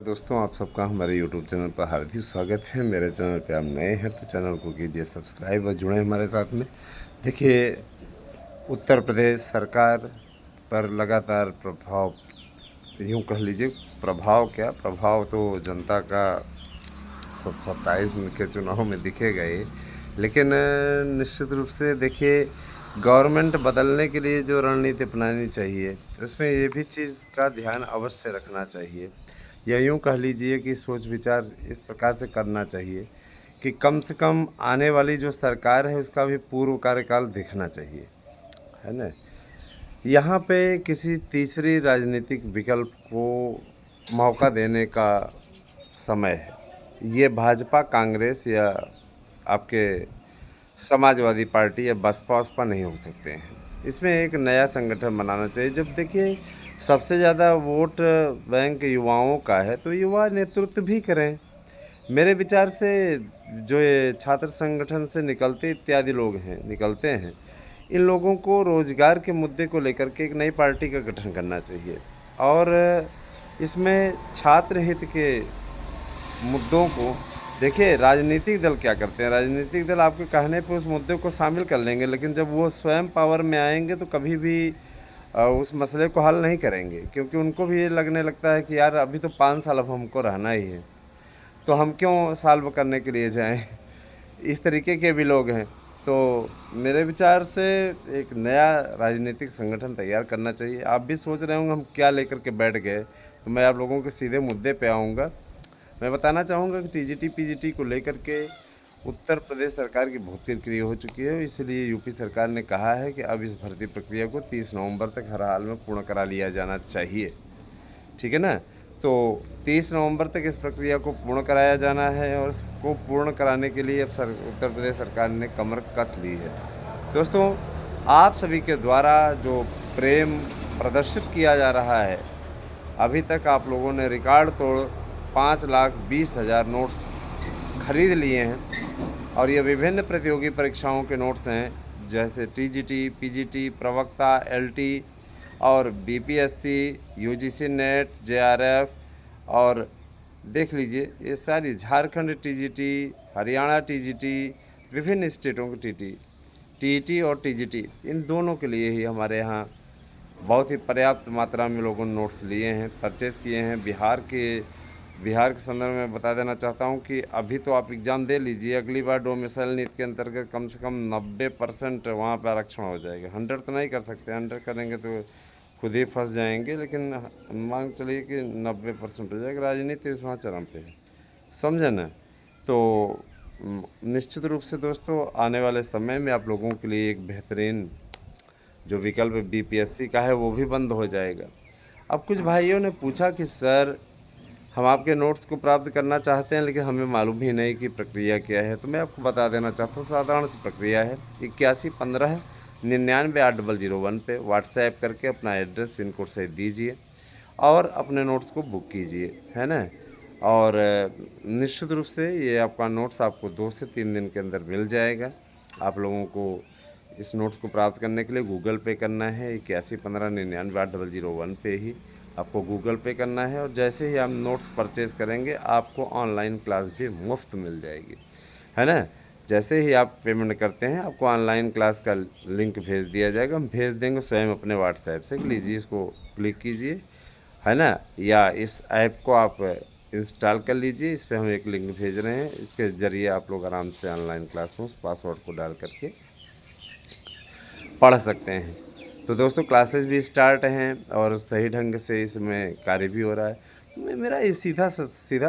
दोस्तों, आप सबका हमारे यूट्यूब चैनल पर हार्दिक स्वागत है। मेरे चैनल पे आप नए हैं तो चैनल को कीजिए सब्सक्राइब और जुड़ें हमारे साथ में। देखिए, उत्तर प्रदेश सरकार पर लगातार प्रभाव, यूँ कह लीजिए प्रभाव क्या प्रभाव, तो जनता का सब 27 में के चुनाव में दिखेगा ही। लेकिन निश्चित रूप से देखिए, गवर्नमेंट बदलने के लिए जो रणनीति अपनानी चाहिए उसमें ये भी चीज़ का ध्यान अवश्य रखना चाहिए, या यूँ कह लीजिए कि सोच विचार इस प्रकार से करना चाहिए कि कम से कम आने वाली जो सरकार है उसका भी पूर्व कार्यकाल देखना चाहिए, है ना। यहाँ पे किसी तीसरी राजनीतिक विकल्प को मौका देने का समय है। ये भाजपा, कांग्रेस या आपके समाजवादी पार्टी या बसपा वसपा नहीं हो सकते हैं। इसमें एक नया संगठन बनाना चाहिए। जब देखिए सबसे ज़्यादा वोट बैंक युवाओं का है तो युवा नेतृत्व भी करें। मेरे विचार से जो ये छात्र संगठन से निकलते हैं, इन लोगों को रोज़गार के मुद्दे को लेकर के एक नई पार्टी का गठन करना चाहिए और इसमें छात्र हित के मुद्दों को देखिए। राजनीतिक दल क्या करते हैं, राजनीतिक दल आपके कहने पे उस मुद्दे को शामिल कर लेंगे, लेकिन जब वो स्वयं पावर में आएंगे तो कभी भी उस मसले को हल नहीं करेंगे, क्योंकि उनको भी ये लगने लगता है कि यार अभी तो 5 साल अब हमको रहना ही है, तो हम क्यों सॉल्व करने के लिए जाएं। इस तरीके के भी लोग हैं। तो मेरे विचार से एक नया राजनीतिक संगठन तैयार करना चाहिए। आप भी सोच रहे होंगे हम क्या लेकर के बैठ गए, तो मैं आप लोगों के सीधे मुद्दे पे आऊँगा। मैं बताना चाहूँगा कि टीजीटी पीजीटी को लेकर के उत्तर प्रदेश सरकार की बहुत किरकिरी हो चुकी है, इसलिए यूपी सरकार ने कहा है कि अब इस भर्ती प्रक्रिया को 30 नवंबर तक हर हाल में पूर्ण करा लिया जाना चाहिए। ठीक है ना। तो 30 नवंबर तक इस प्रक्रिया को पूर्ण कराया जाना है और इसको पूर्ण कराने के लिए अब उत्तर प्रदेश सरकार ने कमर कस ली है। दोस्तों, आप सभी के द्वारा जो प्रेम प्रदर्शित किया जा रहा है, अभी तक आप लोगों ने रिकॉर्ड तोड़ 5,20,000 नोट्स खरीद लिए हैं और ये विभिन्न प्रतियोगी परीक्षाओं के नोट्स हैं, जैसे टीजीटी, पीजीटी, प्रवक्ता, एलटी और बीपीएससी, यूजीसी नेट, जेआरएफ और देख लीजिए ये सारी झारखंड टीजीटी, हरियाणा टीजीटी, विभिन्न स्टेटों की टीईटी और टीजीटी, इन दोनों के लिए ही हमारे यहाँ बहुत ही पर्याप्त मात्रा में लोगों ने नोट्स लिए हैं, परचेज़ किए हैं। बिहार के संदर्भ में बता देना चाहता हूं कि अभी तो आप एग्ज़ाम दे लीजिए, अगली बार डोमिसाइल नीति के अंतर्गत कम से कम 90% वहाँ पर आरक्षण हो जाएगा। 100 तो नहीं कर सकते, 100 करेंगे तो खुद ही फंस जाएंगे, लेकिन मान चलिए कि 90% हो जाएगा। राजनीति वहाँ चरम पे है, समझे ना। तो निश्चित रूप से दोस्तों, आने वाले समय में आप लोगों के लिए एक बेहतरीन जो विकल्प बीपीएससी का है वो भी बंद हो जाएगा। अब कुछ भाइयों ने पूछा कि सर, हम आपके नोट्स को प्राप्त करना चाहते हैं लेकिन हमें मालूम ही नहीं कि प्रक्रिया क्या है। तो मैं आपको बता देना चाहता हूँ, साधारण सी प्रक्रिया है। 8115 998001 पे व्हाट्सएप करके अपना एड्रेस पिन कोड सहित दीजिए और अपने नोट्स को बुक कीजिए, है ना। और निश्चित रूप से ये आपका नोट्स आपको 2 से 3 दिन के अंदर मिल जाएगा। आप लोगों को इस नोट्स को प्राप्त करने के लिए गूगल पे करना है। 8115 998001 पे ही आपको गूगल पे करना है और जैसे ही आप नोट्स परचेज़ करेंगे आपको ऑनलाइन क्लास भी मुफ्त मिल जाएगी, है ना। जैसे ही आप पेमेंट करते हैं आपको ऑनलाइन क्लास का लिंक भेज दिया जाएगा, हम भेज देंगे स्वयं अपने व्हाट्सएप से। लीजिए, इसको क्लिक कीजिए, है ना, या इस ऐप को आप इंस्टॉल कर लीजिए। इस पर हम एक लिंक भेज रहे हैं, इसके ज़रिए आप लोग आराम से ऑनलाइन क्लास में उस पासवर्ड को डाल करके पढ़ सकते हैं। तो दोस्तों, क्लासेस भी स्टार्ट हैं और सही ढंग से इसमें कार्य भी हो रहा है। मेरा ये सीधा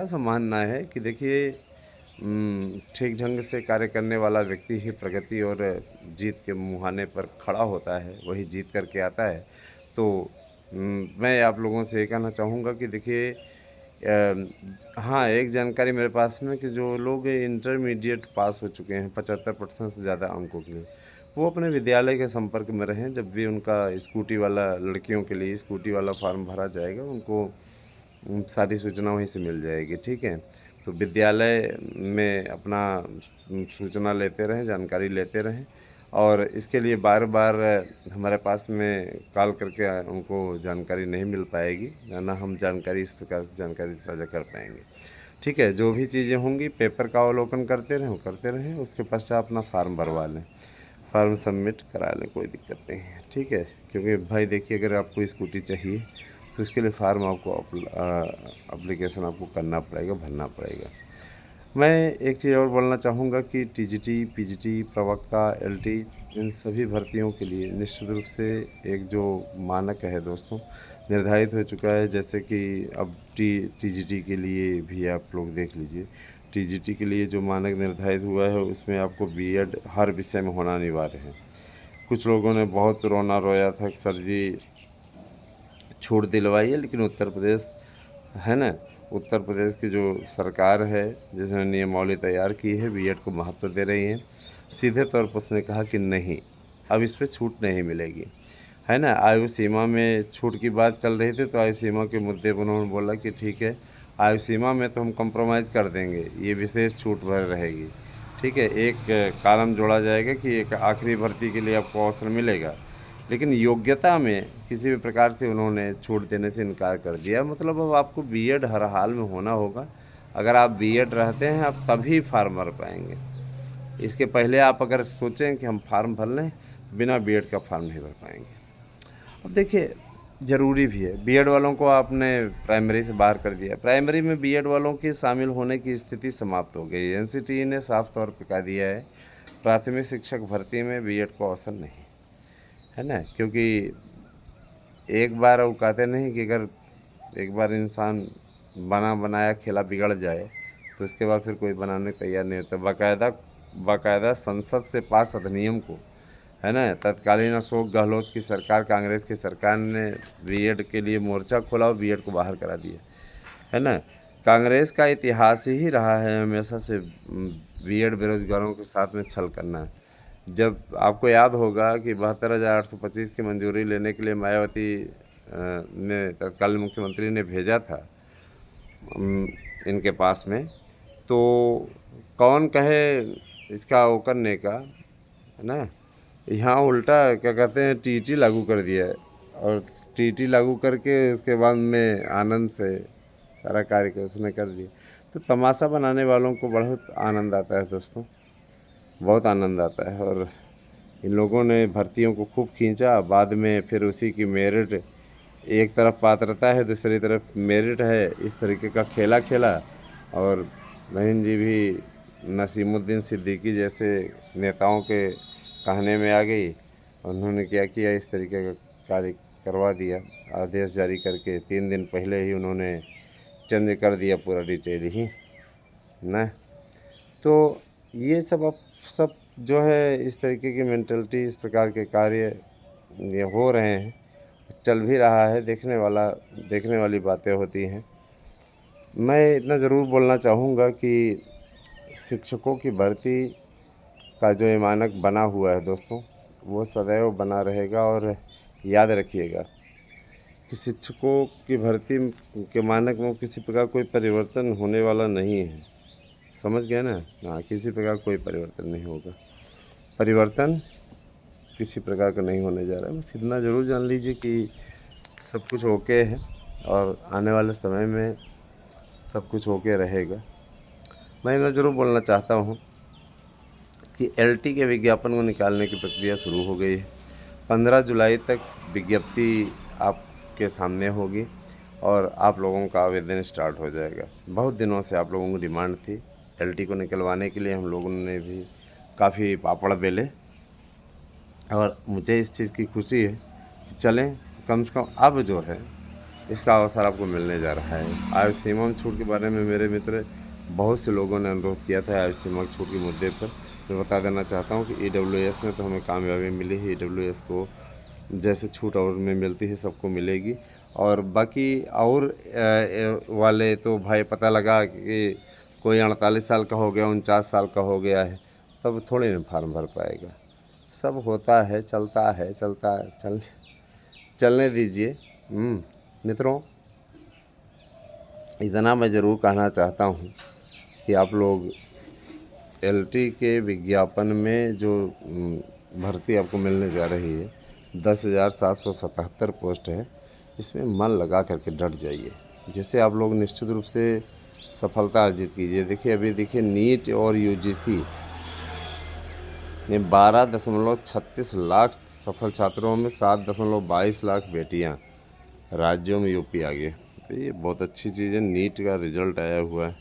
सा मानना है कि देखिए, ठीक ढंग से कार्य करने वाला व्यक्ति ही प्रगति और जीत के मुहाने पर खड़ा होता है, वही जीत करके आता है। तो मैं आप लोगों से ये कहना चाहूँगा कि देखिए, हाँ, एक जानकारी मेरे पास में कि जो लोग इंटरमीडिएट पास हो चुके हैं 75% से ज़्यादा अंकों के लिए, वो अपने विद्यालय के संपर्क में रहें। जब भी उनका स्कूटी वाला, लड़कियों के लिए स्कूटी वाला फॉर्म भरा जाएगा, उनको सारी सूचना वहीं से मिल जाएगी, ठीक है। तो विद्यालय में अपना सूचना लेते रहें, जानकारी लेते रहें और इसके लिए बार बार हमारे पास में कॉल करके उनको जानकारी नहीं मिल पाएगी, ना हम जानकारी इस प्रकार की जानकारी साझा कर पाएंगे। ठीक है, जो भी चीज़ें होंगी पेपर का अवलोकन करते रहें, उसके पश्चात अपना फार्म भरवा लें, फार्म सबमिट करा लें, कोई दिक्कत नहीं है। ठीक है, क्योंकि भाई देखिए, अगर आपको स्कूटी चाहिए तो इसके लिए फार्म आपको अप्लीकेशन आपको करना पड़ेगा, भरना पड़ेगा। मैं एक चीज़ और बोलना चाहूँगा कि टीजीटी, पीजीटी, प्रवक्ता, एलटी, इन सभी भर्तियों के लिए निश्चित रूप से एक जो मानक है दोस्तों निर्धारित हो चुका है। जैसे कि अब टीजीटी के लिए भी आप लोग देख लीजिए, टीजीटी के लिए जो मानक निर्धारित हुआ है उसमें आपको बीएड हर विषय में होना अनिवार्य है। कुछ लोगों ने बहुत रोना रोया था कि सर जी छूट दिलवाई है, लेकिन उत्तर प्रदेश है ना, उत्तर प्रदेश की जो सरकार है जिसने नियमावली तैयार की है बीएड को महत्व दे रही है। सीधे तौर पर उसने कहा कि नहीं, अब इस पर छूट नहीं मिलेगी, है ना। आयु सीमा में छूट की बात चल रही थी, तो आयु सीमा के मुद्दे पर उन्होंने बोला कि ठीक है, आयु सीमा में तो हम कॉम्प्रोमाइज़ कर देंगे, ये विशेष छूट भर रहेगी। ठीक है, एक कॉलम जोड़ा जाएगा कि एक आखिरी भर्ती के लिए आपको अवसर मिलेगा, लेकिन योग्यता में किसी भी प्रकार से उन्होंने छूट देने से इनकार कर दिया। मतलब अब आपको बीएड हर हाल में होना होगा। अगर आप बीएड रहते हैं आप तभी फार्म भर पाएंगे। इसके पहले आप अगर सोचें कि हम फार्म भर लें, बिना बीएड का फार्म नहीं भर पाएंगे। अब देखिए, ज़रूरी भी है, बीएड वालों को आपने प्राइमरी से बाहर कर दिया, प्राइमरी में बीएड वालों के शामिल होने की स्थिति समाप्त हो गई। एनसीटीई ने साफ तौर पर कह दिया है प्राथमिक शिक्षक भर्ती में बीएड को अवसर नहीं, है ना। क्योंकि एक बार वो कहते नहीं कि अगर एक बार इंसान बना बनाया खेला बिगड़ जाए तो उसके बाद फिर कोई बनाने को तैयार नहीं होता। बाकायदा संसद से पास अधिनियम को, है ना, तत्कालीन अशोक गहलोत की सरकार, कांग्रेस की सरकार ने बीएड के लिए मोर्चा खोला और बीएड को बाहर करा दिया, है ना। कांग्रेस का इतिहास ही रहा है हमेशा से बीएड बेरोजगारों के साथ में छल करना। जब आपको याद होगा कि 72,825 की मंजूरी लेने के लिए मायावती ने तत्कालीन मुख्यमंत्री ने भेजा था इनके पास में, तो कौन कहे इसका वो करने का, है ना। यहाँ उल्टा क्या कहते हैं टीटी लागू कर दिया है, और टीटी लागू करके उसके बाद में आनंद से सारा कार्य उसने कर दिया। तो तमाशा बनाने वालों को बहुत आनंद आता है दोस्तों, बहुत आनंद आता है। और इन लोगों ने भर्तियों को खूब खींचा, बाद में फिर उसी की मेरिट, एक तरफ पात्रता है दूसरी तरफ मेरिट है, इस तरीके का खेला खेला। और बहन जी भी नसीमुद्दीन सिद्दीकी जैसे नेताओं के कहने में आ गई, उन्होंने क्या किया, इस तरीके का कार्य करवा दिया, आदेश जारी करके 3 दिन पहले ही उन्होंने चेंज कर दिया पूरा डिटेल ही ना। तो ये सब जो है इस तरीके की मेंटलिटी, इस प्रकार के कार्य ये हो रहे हैं, चल भी रहा है, देखने वाली बातें होती हैं। मैं इतना ज़रूर बोलना चाहूँगा कि शिक्षकों की भर्ती का जो ये मानक बना हुआ है दोस्तों, वो सदैव बना रहेगा। और याद रखिएगा कि शिक्षकों की भर्ती के मानक में किसी प्रकार कोई परिवर्तन होने वाला नहीं है, समझ गए ना। हाँ, किसी प्रकार कोई परिवर्तन नहीं होगा, परिवर्तन किसी प्रकार का नहीं होने जा रहा है। बस इतना ज़रूर जान लीजिए कि सब कुछ ओके है और आने वाले समय में सब कुछ ओके रहेगा। मैं इतना ज़रूर बोलना चाहता हूँ कि एलटी के विज्ञापन को निकालने की प्रक्रिया शुरू हो गई है। 15 जुलाई तक विज्ञप्ति आपके सामने होगी और आप लोगों का आवेदन स्टार्ट हो जाएगा। बहुत दिनों से आप लोगों की डिमांड थी एलटी को निकलवाने के लिए, हम लोगों ने भी काफ़ी पापड़ बेले, और मुझे इस चीज़ की खुशी है कि चलें कम से कम अब जो है इसका अवसर आपको मिलने जा रहा है। आयु सीमा छूट के बारे में मेरे मित्र बहुत से लोगों ने अनुरोध किया था आयु सीमा छूट के मुद्दे पर। मैं बता देना चाहता हूँ कि ईडब्ल्यूएस में तो हमें कामयाबी मिली है, ईडब्ल्यूएस को जैसे छूट और में मिलती है सबको मिलेगी। और बाकी और वाले तो भाई पता लगा कि कोई 48 साल का हो गया, 49 साल का हो गया है, तब थोड़ी ना फार्म भर पाएगा। सब होता है, चलने दीजिए। मित्रों, इतना मैं ज़रूर कहना चाहता हूँ कि आप लोग एलटी के विज्ञापन में जो भर्ती आपको मिलने जा रही है। 10,777 पोस्ट है। इसमें मन लगा करके डट जाइए, जिससे आप लोग निश्चित रूप से सफलता अर्जित कीजिए। देखिए अभी देखिए नीट और यूजीसी ने 12.36 लाख सफल छात्रों में 7.22 लाख बेटियां, राज्यों में यूपी आगे। तो ये बहुत अच्छी चीज़ है। नीट का रिज़ल्ट आया हुआ है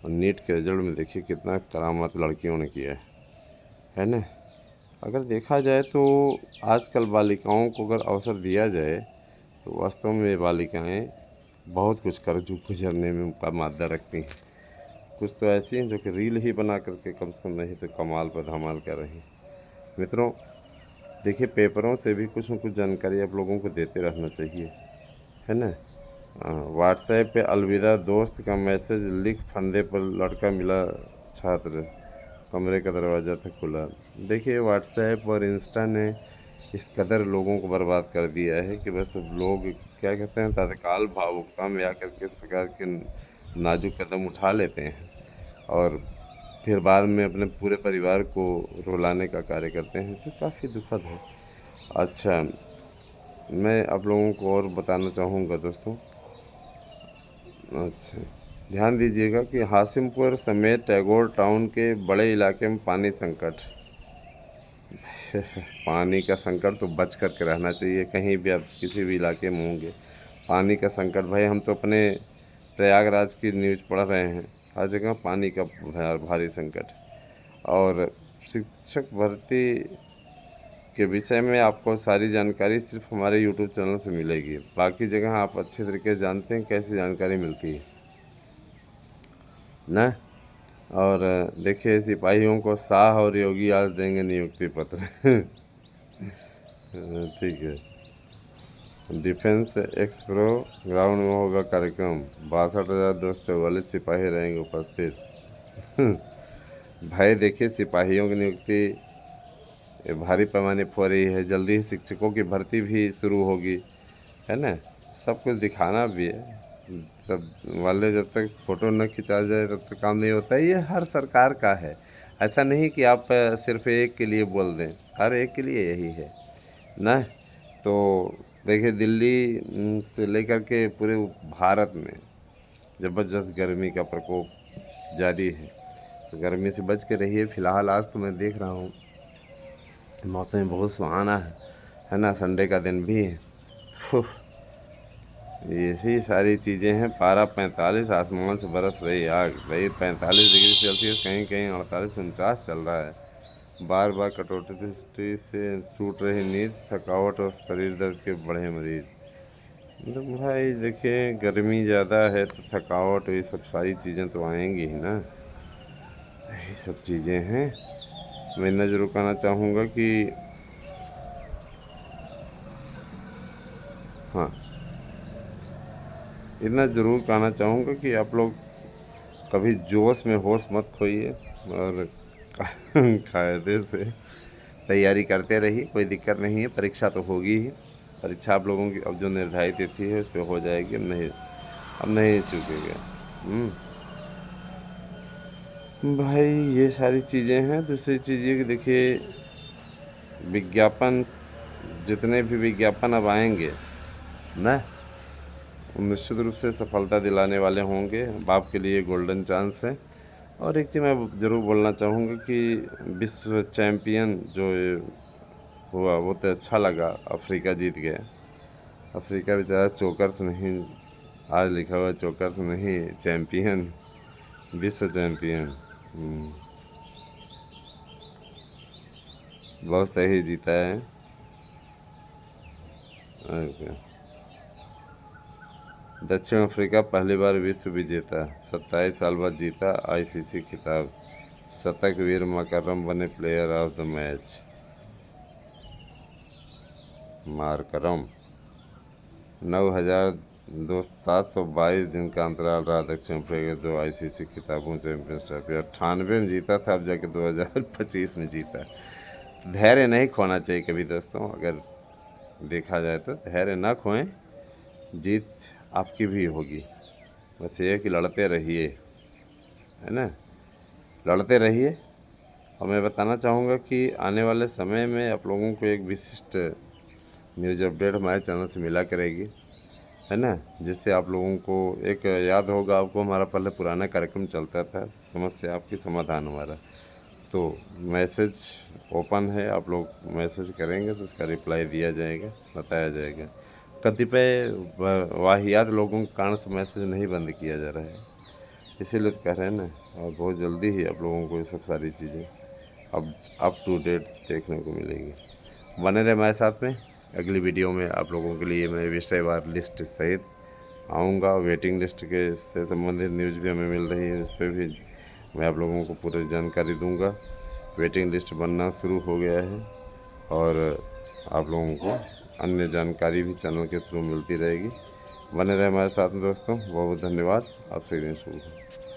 और नीट के रिज़ल्ट में देखिए कितना करामात लड़कियों ने किया है ना। अगर देखा जाए तो आजकल बालिकाओं को अगर अवसर दिया जाए तो वास्तव में ये बालिकाएँ बहुत कुछ कर गुजरने में उनका मादा रखती हैं। कुछ तो ऐसी हैं जो कि रील ही बना करके कम से कम नहीं तो कमाल पर धमाल कर रही हैं। मित्रों देखिए पेपरों से भी कुछ न कुछ जानकारी आप लोगों को देते रहना चाहिए, है ना। व्हाट्सएप पे अलविदा दोस्त का मैसेज लिख फंदे पर लड़का मिला छात्र, कमरे का दरवाज़ा था खुला। देखिए व्हाट्सएप और इंस्टा ने इस कदर लोगों को बर्बाद कर दिया है कि बस लोग क्या कहते हैं तत्काल भावुकता में आकर के इस प्रकार के नाजुक कदम उठा लेते हैं और फिर बाद में अपने पूरे परिवार को रुलाने का कार्य करते हैं, तो काफ़ी दुखद है। अच्छा, मैं आप लोगों को और बताना चाहूँगा दोस्तों। अच्छा, ध्यान दीजिएगा कि हाशिमपुर समेत टैगोर टाउन के बड़े इलाके में पानी संकट पानी का संकट तो बच कर के रहना चाहिए। कहीं भी आप किसी भी इलाके में होंगे पानी का संकट, भाई हम तो अपने प्रयागराज की न्यूज़ पढ़ रहे हैं, हर जगह पानी का भारी संकट। और शिक्षक भर्ती के विषय में आपको सारी जानकारी सिर्फ हमारे YouTube चैनल से मिलेगी। बाकी जगह आप अच्छे तरीके से जानते हैं कैसी जानकारी मिलती है ना। और देखिए सिपाहियों को शाह और योगी आज देंगे नियुक्ति पत्र ठीक है। डिफेंस एक्सप्रो ग्राउंड में होगा कार्यक्रम, 62,244 सिपाही रहेंगे उपस्थित भाई देखिए सिपाहियों की नियुक्ति भारी पैमाने पर हो रही है। जल्दी ही शिक्षकों की भर्ती भी शुरू होगी, है ना। सब कुछ दिखाना भी है, सब वाले जब तक फ़ोटो न खिंचा जाए तब तक काम नहीं होता। ये हर सरकार का है, ऐसा नहीं कि आप सिर्फ एक के लिए बोल दें, हर एक के लिए यही है ना। तो देखिए दिल्ली से लेकर के पूरे भारत में ज़बरदस्त गर्मी का प्रकोप जारी है, तो गर्मी से बच के रहिए। फ़िलहाल आज तो मैं देख रहा हूँ मौसम बहुत सुहाना है ना। संडे का दिन भी है, ऐसी सारी चीज़ें हैं। पारा 45, आसमान से बरस रही आग। भाई 45 डिग्री सेल्सियस, कहीं कहीं 48-49 चल रहा है। बार बार कटौती से छूट रही नींद, थकावट और शरीर दर्द के बढ़े मरीज। मतलब भाई देखिए गर्मी ज़्यादा है तो थकावट ये सब सारी चीज़ें तो आएंगी ही ना, यही सब चीज़ें हैं। मैं इतना ज़रूर कहना चाहूँगा कि हाँ, इतना ज़रूर कहना चाहूँगा कि आप लोग कभी जोश में होश मत खोइए और कायदे से तैयारी करते रहिए। कोई दिक्कत नहीं है, परीक्षा तो होगी ही। परीक्षा आप लोगों की अब जो निर्धारित तिथि है उस पर हो जाएगी, अब नहीं चूकेगा। भाई ये सारी चीज़ें हैं। दूसरी चीज़ ये कि देखिए विज्ञापन, जितने भी विज्ञापन अब आएंगे ना, निश्चित रूप से सफलता दिलाने वाले होंगे। बाप के लिए गोल्डन चांस है। और एक चीज़ मैं ज़रूर बोलना चाहूँगा कि विश्व चैम्पियन जो हुआ वो तो अच्छा लगा, अफ्रीका जीत गया। अफ्रीका बेचारा चोकर्स नहीं, आज लिखा हुआ चोकर्स नहीं, चैम्पियन, विश्व चैम्पियन। बहुत सही जीता है। ओके। दक्षिण अफ्रीका पहली बार विश्व विजेता, 27 साल बाद जीता आईसीसी खिताब। शतकवीर मकरम बने प्लेयर ऑफ द मैच। मारकरम 9,722 दिन का अंतराल रहा दक्षिण अफ्रीका दो आईसीसी खिताबों चैंपियंस ट्रॉफी। 98 में जीता था, अब जाके 2025 में जीता। धैर्य नहीं खोना चाहिए कभी दोस्तों, अगर देखा जाए तो धैर्य ना खोएं, जीत आपकी भी होगी। बस ये कि लड़ते रहिए, है ना, लड़ते रहिए और मैं बताना चाहूँगा कि आने वाले समय में आप लोगों को एक विशिष्ट न्यूज़ अपडेट हमारे चैनल से मिला करेगी, है ना, जिससे आप लोगों को एक याद होगा आपको हमारा पहले पुराना कार्यक्रम चलता था, समस्या आपकी समाधान हमारा। तो मैसेज ओपन है, आप लोग मैसेज करेंगे तो उसका रिप्लाई दिया जाएगा, बताया जाएगा। कतिपय वाहियात लोगों के कारण से मैसेज नहीं बंद किया जा रहा है, इसीलिए तो कह रहे हैं ना। और बहुत जल्दी ही आप लोगों को ये सब सारी चीज़ें अब अप टू डेट देखने को मिलेगी। बने रहे हमारे साथ में। अगली वीडियो में आप लोगों के लिए मैं विषयवार लिस्ट सहित आऊँगा। वेटिंग लिस्ट के से संबंधित न्यूज़ भी हमें मिल रही है, उस पर भी मैं आप लोगों को पूरी जानकारी दूंगा। वेटिंग लिस्ट बनना शुरू हो गया है और आप लोगों को अन्य जानकारी भी चैनल के थ्रू मिलती रहेगी। बने रहे हमारे साथ में दोस्तों। बहुत बहुत धन्यवाद। आपसे दिन शुरू हो।